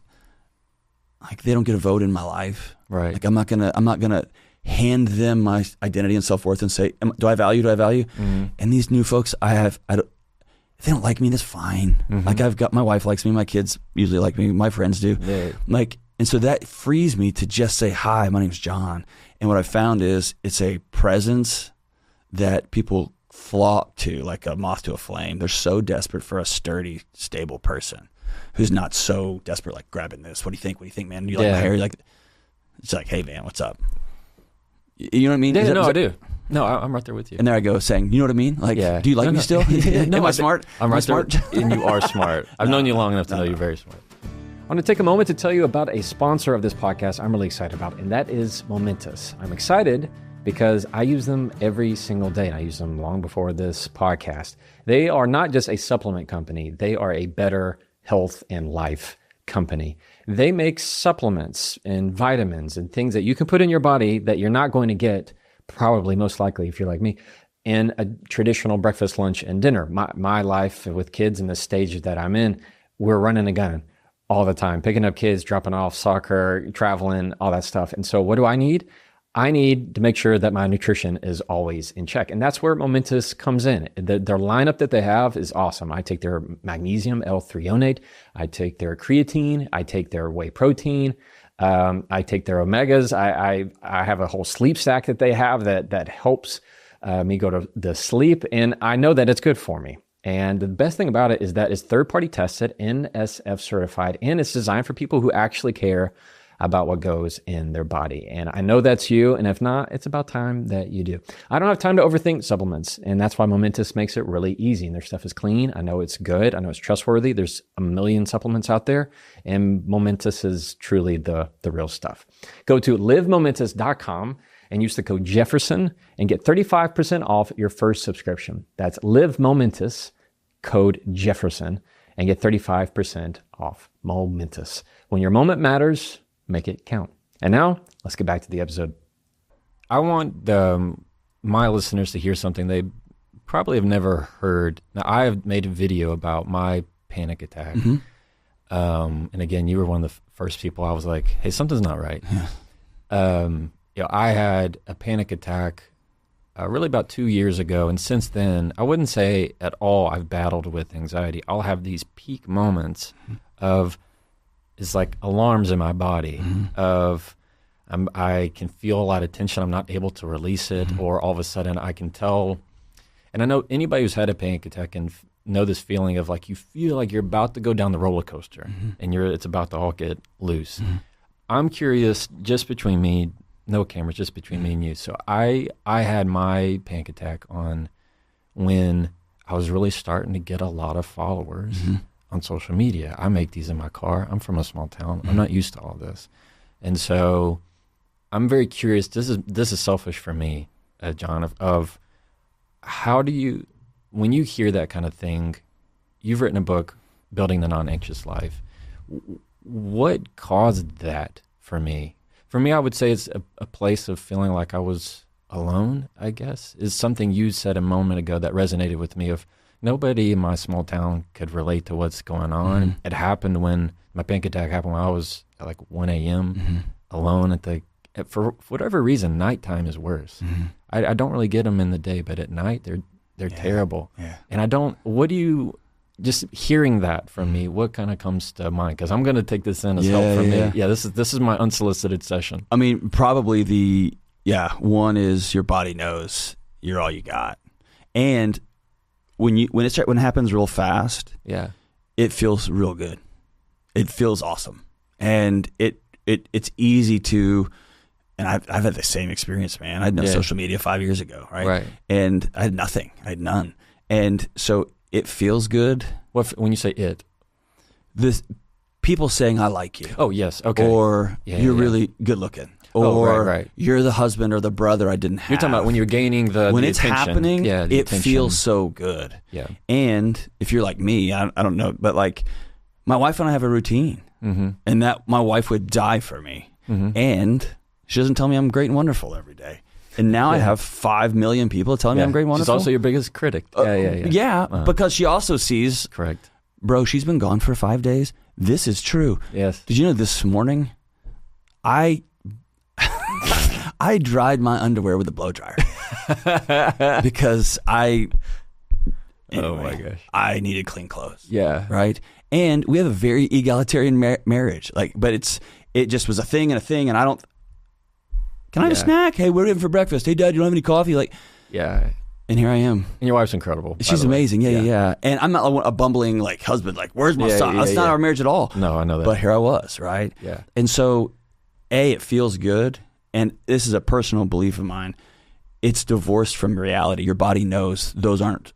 like they don't get a vote in my life. Right. Like I'm not gonna hand them my identity and self-worth and say, do I value? And these new folks if they don't like me, that's fine. Like I've got, my wife likes me, my kids usually like me, my friends do. Yeah. Like, and so that frees me to just say, "Hi, my name's John." And what I found is it's a presence that people flock to like a moth to a flame. They're so desperate for a sturdy, stable person who's not so desperate, like grabbing this. What do you think, man? Do you like my hair? Like, it's like, "Hey, man, what's up?" You know what I mean? Yeah, I do. No, I'm right there with you. And there I go saying, "You know what I mean? Like, do you like me still? Am I smart? I'm right smart? There, and you are smart. I've known you long enough to know you're very smart. I want to take a moment to tell you about a sponsor of this podcast I'm really excited about, and that is Momentous. I'm excited because I use them every single day, and I use them long before this podcast. They are not just a supplement company. They are a better health and life company. They make supplements and vitamins and things that you can put in your body that you're not going to get, probably most likely if you're like me, in a traditional breakfast, lunch, and dinner. My life with kids in the stage that I'm in, we're running a gun all the time, picking up kids, dropping off, soccer, traveling, all that stuff. And so what do I need? I need to make sure that my nutrition is always in check. And that's where Momentous comes in. Their lineup that they have is awesome. I take their magnesium L-threonate. I take their creatine. I take their whey protein. I take their omegas. I have a whole sleep stack that they have that helps me go to sleep. And I know that it's good for me. And the best thing about it is that it's third-party tested, NSF certified, and it's designed for people who actually care about what goes in their body. And I know that's you, and if not, it's about time that you do. I don't have time to overthink supplements, and that's why Momentous makes it really easy. And their stuff is clean. I know it's good. I know it's trustworthy. There's a million supplements out there, and Momentous is truly the real stuff. Go to livemomentous.com and use the code Jefferson and get 35% off your first subscription. That's Live Momentous, code Jefferson, and get 35% off. Momentous. When your moment matters, make it count. And now, let's get back to the episode. I want my listeners to hear something they probably have never heard. Now, I have made a video about my panic attack. And again, you were one of the first people I was like, hey, something's not right. I had a panic attack really about 2 years ago. And since then, I wouldn't say at all I've battled with anxiety. I'll have these peak moments of, it's like alarms in my body of I can feel a lot of tension. I'm not able to release it, or all of a sudden I can tell. And I know anybody who's had a panic attack can know this feeling of like you feel like you're about to go down the roller coaster, and it's about to all get loose. I'm curious, just between me, no cameras, just between me and you. So I had my panic attack on when I was really starting to get a lot of followers on social media. I make these in my car. I'm from a small town. I'm not used to all this. And so I'm very curious. This is selfish for me, John, of how do you, when you hear that kind of thing, you've written a book, Building the Non-Anxious Life. What caused that for me? For me, I would say it's a place of feeling like I was alone, I guess, is something you said a moment ago that resonated with me of nobody in my small town could relate to what's going on. It happened when my panic attack happened when I was at like 1 a.m. Alone for whatever reason, nighttime is worse. I don't really get them in the day, but at night they're terrible. And just hearing that from me, what kind of comes to mind? Because I'm going to take this in as help from me. Yeah, this is my unsolicited session. I mean, probably one is your body knows you're all you got, and when it happens real fast, it feels real good. It feels awesome, and it's easy to. And I've had the same experience, man. I had no social media 5 years ago, right? And I had nothing. I had none, and so it feels good. When you say it? This people saying I like you. Oh, yes. Okay. Or you're really good looking. Or you're the husband or the brother I didn't have. You're talking about when you're gaining when it's attention. Happening, it attention. Feels so good. Yeah. And if you're like me, I don't know, but like my wife and I have a routine, and that my wife would die for me. And she doesn't tell me I'm great and wonderful every day. And now I have 5 million people telling me I'm great and wonderful. She's also your biggest critic. Because she also sees, correct, bro, she's been gone for 5 days. This is true. Yes. Did you know this morning I dried my underwear with a blow dryer because oh my gosh, I needed clean clothes. Yeah. Right. And we have a very egalitarian marriage. But it just was a thing, and I don't. Can I have a snack? Hey, what are we having for breakfast? Hey, Dad, you don't have any coffee? And here I am. And your wife's incredible. She's amazing. Yeah. And I'm not a bumbling husband. Where's my son? That's not our marriage at all. No, I know that. But here I was, right? Yeah. And so, it feels good. And this is a personal belief of mine. It's divorced from reality. Your body knows those aren't.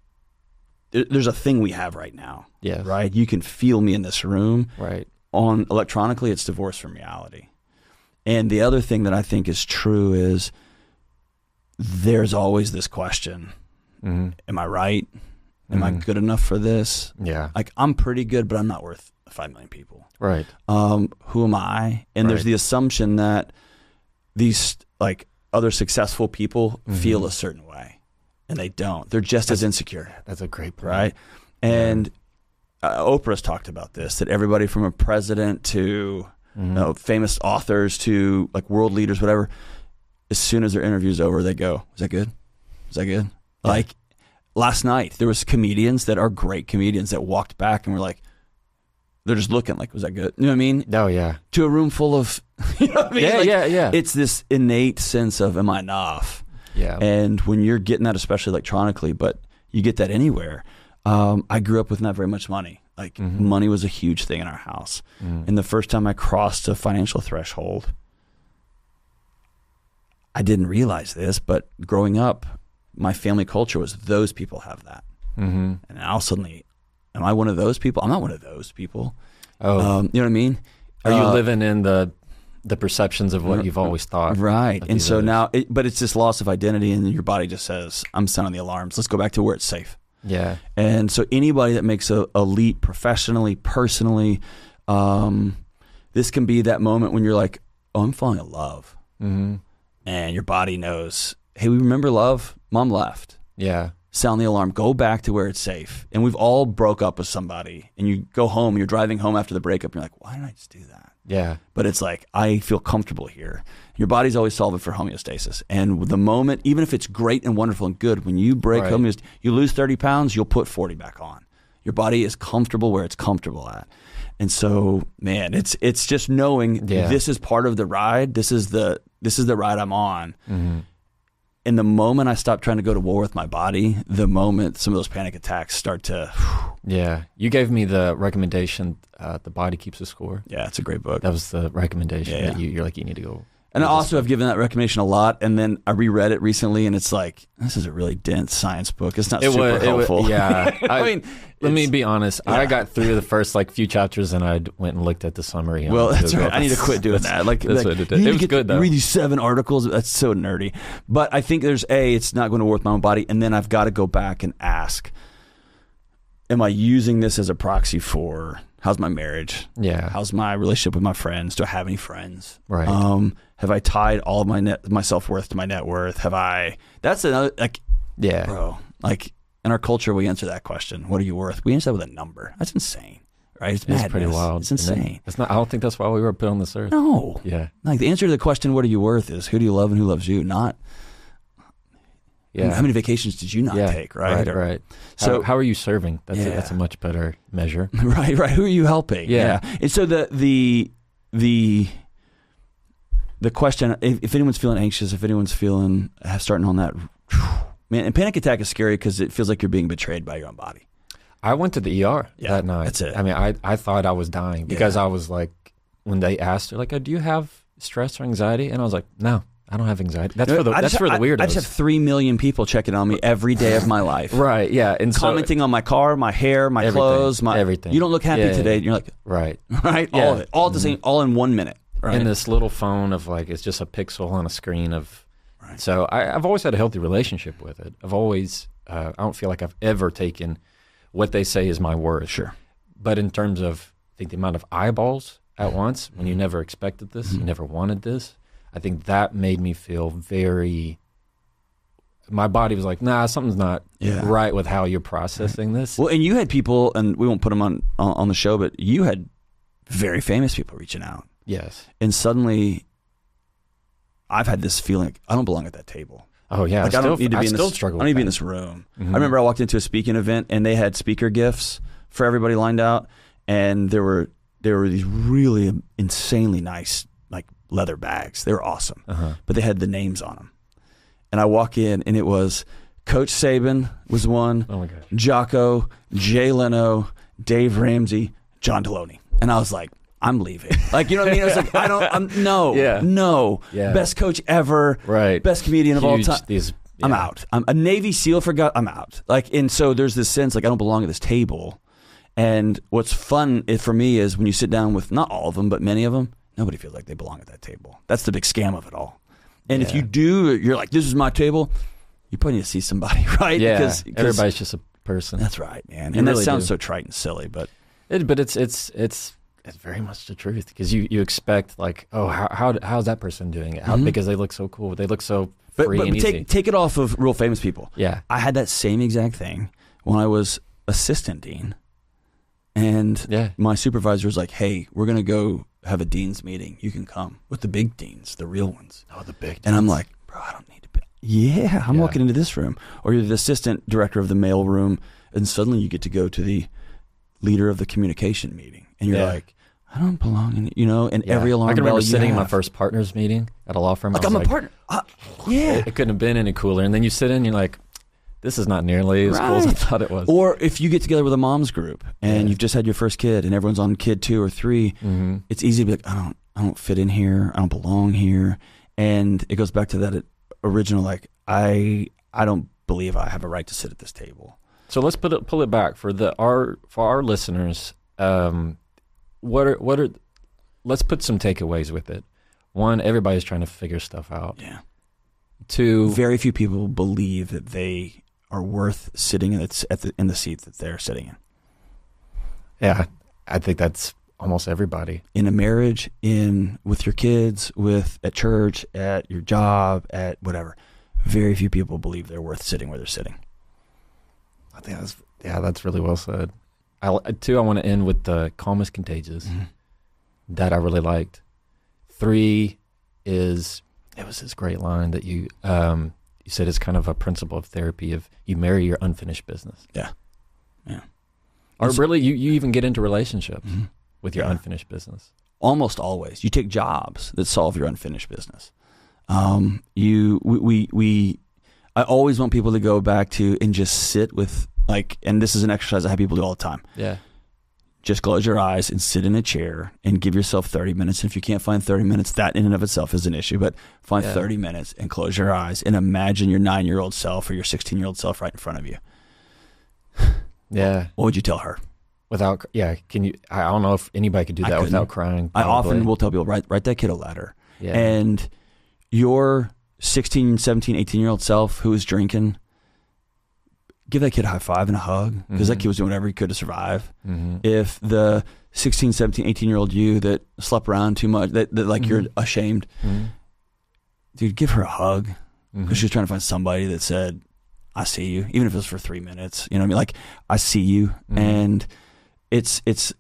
There's a thing we have right now. Yes. Right? You can feel me in this room. Right. On electronically, it's divorced from reality. And the other thing that I think is true is there's always this question. Am I right? Am I good enough for this? Yeah. I'm pretty good, but I'm not worth 5 million people. Right. Who am I? And there's the assumption that these other successful people feel a certain way, and they don't. They're just as insecure. That's a great point. Right? And Oprah's talked about this, that everybody from a president to famous authors to world leaders, whatever, as soon as their interview's over, they go, "Is that good? Is that good?" Yeah. Last night, there was comedians that are great comedians that walked back and were they're just looking was that good? You know what I mean? Oh, yeah. To a room full of, you know what I mean? Yeah. It's this innate sense of, am I enough? Yeah. And when you're getting that, especially electronically, but you get that anywhere. I grew up with not very much money. Money was a huge thing in our house. And the first time I crossed a financial threshold, I didn't realize this, but growing up, my family culture was those people have that. And now suddenly, am I one of those people? I'm not one of those people. You know what I mean? Are you living in the perceptions of what you've always thought? Right. And so now, but it's this loss of identity, and your body just says, I'm sounding the alarms. Let's go back to where it's safe. Yeah. And so anybody that makes a leap professionally, personally, this can be that moment when you're like, oh, I'm falling in love. And your body knows, hey, we remember love? Mom left. Yeah. Sound the alarm. Go back to where it's safe. And we've all broke up with somebody, and you go home, you're driving home after the breakup, and you're like, why did I just do that? Yeah. But it's I feel comfortable here. Your body's always solving for homeostasis. And the moment, even if it's great and wonderful and good, when you break homeostasis, you lose 30 pounds, you'll put 40 back on. Your body is comfortable where it's comfortable at. And so, man, it's just knowing this is part of the ride. This is the ride I'm on. Mm-hmm. And the moment I stop trying to go to war with my body, the moment some of those panic attacks start to... Yeah. You gave me the recommendation, The Body Keeps a Score. Yeah, it's a great book. That was the recommendation that you're like, you need to go. And I also have given that recommendation a lot, and then I reread it recently, and it's like, this is a really dense science book. It's not super helpful. I mean, let me be honest. I got through the first few chapters, and I went and looked at the summary. Well, that's right. I need to quit doing that. That's what it did. It was good, though. Read these 7 articles. That's so nerdy. But I think there's it's not going to work with my own body, and then I've got to go back and ask, am I using this as a proxy for... How's my marriage? Yeah. How's my relationship with my friends? Do I have any friends? Right. Have I tied all of my self-worth to my net worth? That's another, bro, in our culture, we answer that question. What are you worth? We answer that with a number. That's insane, right? It's pretty wild. It's insane. It's not, I don't think that's why we were put on this earth. No. Yeah. The answer to the question, what are you worth, is who do you love and who loves you? Not, how many vacations did you not take, right? Right. So how are you serving? That's a much better measure. Right. Who are you helping? Yeah. And so the question, if anyone's feeling anxious, if anyone's feeling starting on that, man, and panic attack is scary because it feels like you're being betrayed by your own body. I went to the ER that night. That's it. I mean, I thought I was dying because I was like, when they asked her, like, do you have stress or anxiety? And I was like, no. I don't have anxiety. That's for the weirdos. I just have 3 million people checking on me every day of my life. Right, yeah. And commenting on my car, my hair, my clothes, everything. You don't look happy today. And you're like, right. All of it. All at the same, all in 1 minute. Right. And this little phone of it's just a pixel on a screen of, so I've always had a healthy relationship with it. I've always, I don't feel like I've ever taken what they say is my word. Sure. But in terms of, I think the amount of eyeballs at once, when you never expected this, you never wanted this, I think that made me feel my body was like, nah, something's not right with how you're processing this. Well, and you had people, and we won't put them on the show, but you had very famous people reaching out. Yes. And suddenly I've had this feeling like I don't belong at that table. Oh yeah. I don't need to be struggle. I don't need to be in this room. Mm-hmm. I remember I walked into a speaking event and they had speaker gifts for everybody lined out, and there were these really insanely nice leather bags. They were awesome, but they had the names on them. And I walk in, and it was Coach Saban was one, oh my gosh, Jocko, Jay Leno, Dave Ramsey, John Delony. And I was like, I'm leaving. You know what I mean? I was like, no. Best coach ever, right? Best comedian of all time. I'm Yeah. out. I'm a Navy SEAL for God. I'm out. And so there's this sense I don't belong at this table. And what's fun for me is when you sit down with not all of them, but many of them, nobody feels like they belong at that table. That's the big scam of it all. And if you do, you're like, this is my table. You probably need to see somebody, right? Yeah. Because everybody's just a person. That's right, man. And that sounds so trite and silly, but it's very much the truth, because you expect how's that person doing it? Because they look so cool. They look so free and easy. Take it off of real famous people. Yeah. I had that same exact thing when I was assistant dean. And my supervisor was like, hey, we're going to go have a dean's meeting. You can come with the big deans, the real ones. Oh, the big deans. And I'm like, bro, I don't need to be. Yeah, I'm walking into this room. Or you're the assistant director of the mail room, and suddenly you get to go to the leader of the communication meeting. And you're like, I don't belong in it, and every alarm bell. I can remember sitting in my first partner's meeting at a law firm. I'm a partner. It couldn't have been any cooler. And then you sit in, you're like, this is not nearly as cool as I thought it was. Or if you get together with a mom's group and you've just had your first kid and everyone's on kid 2 or 3, it's easy to be like, I don't fit in here. I don't belong here. And it goes back to that original, I don't believe I have a right to sit at this table. So let's pull it back for our listeners. Let's put some takeaways with it. 1, everybody's trying to figure stuff out. Yeah. 2, very few people believe that they are worth sitting in the seat that they're sitting in. Yeah, I think that's almost everybody. In a marriage, with your kids, at church, at your job, at whatever. Very few people believe they're worth sitting where they're sitting. I think that's really well said. I want to end with the calm is contagious. That I really liked. 3 is, it was this great line that you said is kind of a principle of therapy of you marry your unfinished business. Yeah. Or really, you even get into relationships with your Yeah. unfinished business. Almost always. You take jobs that solve your unfinished business. I always want people to go back to and just sit with, like, and this is an exercise I have people do all the time. Yeah. Just close your eyes and sit in a chair and give yourself 30 minutes. And if you can't find 30 minutes, that in and of itself is an issue, but find 30 minutes and close your eyes and imagine your 9-year-old self or your 16-year-old self right in front of you. Yeah. What would you tell her? Without, can you, I don't know if anybody could do that without crying. I probably. often will tell people, write that kid a letter. Yeah. And your 16, 17, 18-year-old self who is drinking, give that kid a high five and a hug, because that kid was doing whatever he could to survive. If the 16, 17, 18-year-old you that slept around too much, that like you're ashamed, dude, give her a hug, because she was trying to find somebody that said, I see you, even if it was for 3 minutes. You know what I mean? Like, I see you. And it's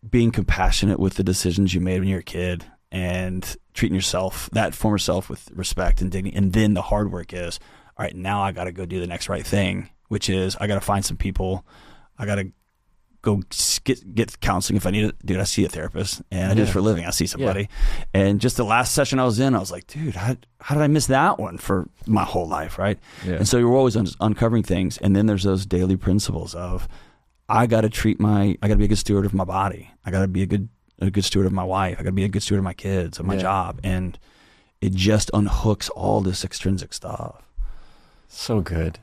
being compassionate with the decisions you made when you were a kid and treating yourself, that former self, with respect and dignity. And then the hard work is, all right, now I got to go do the next right thing, which is I got to find some people. I got to go get counseling if I need it. Dude, I see a therapist, and I do this for a living. I see somebody. And just the last session I was in, I was like, dude, how did I miss that one for my whole life, right? Yeah. And so you're always uncovering things. And then there's those daily principles of, I got to be a good steward of my body. I got to be a good steward of my wife. I got to be a good steward of my kids, of my job. And it just unhooks all this extrinsic stuff. So good.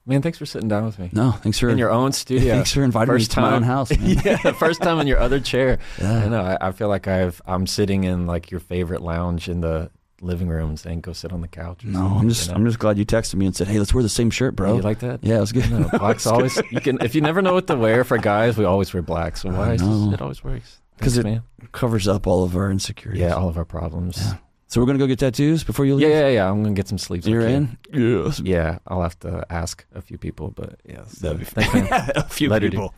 Man, thanks for sitting down with me. No, thanks for... in your own studio. Thanks for inviting me to my own house, man. First time in your other chair. Yeah. I know. I feel like I'm sitting in like your favorite lounge in the living room and saying, go sit on the couch. No, I'm just glad you texted me and said, hey, let's wear the same shirt, bro. Yeah, you like that? Yeah, it was good. No, black's always... if you never know what to wear for guys, we always wear black. So why it always works. Because it covers up all of our insecurities. Yeah, all of our problems. Yeah. So we're going to go get tattoos before you leave? Yeah. I'm going to get some sleeves. You're in? Yes. Yeah, I'll have to ask a few people, but yes. That'd be fun. A few people.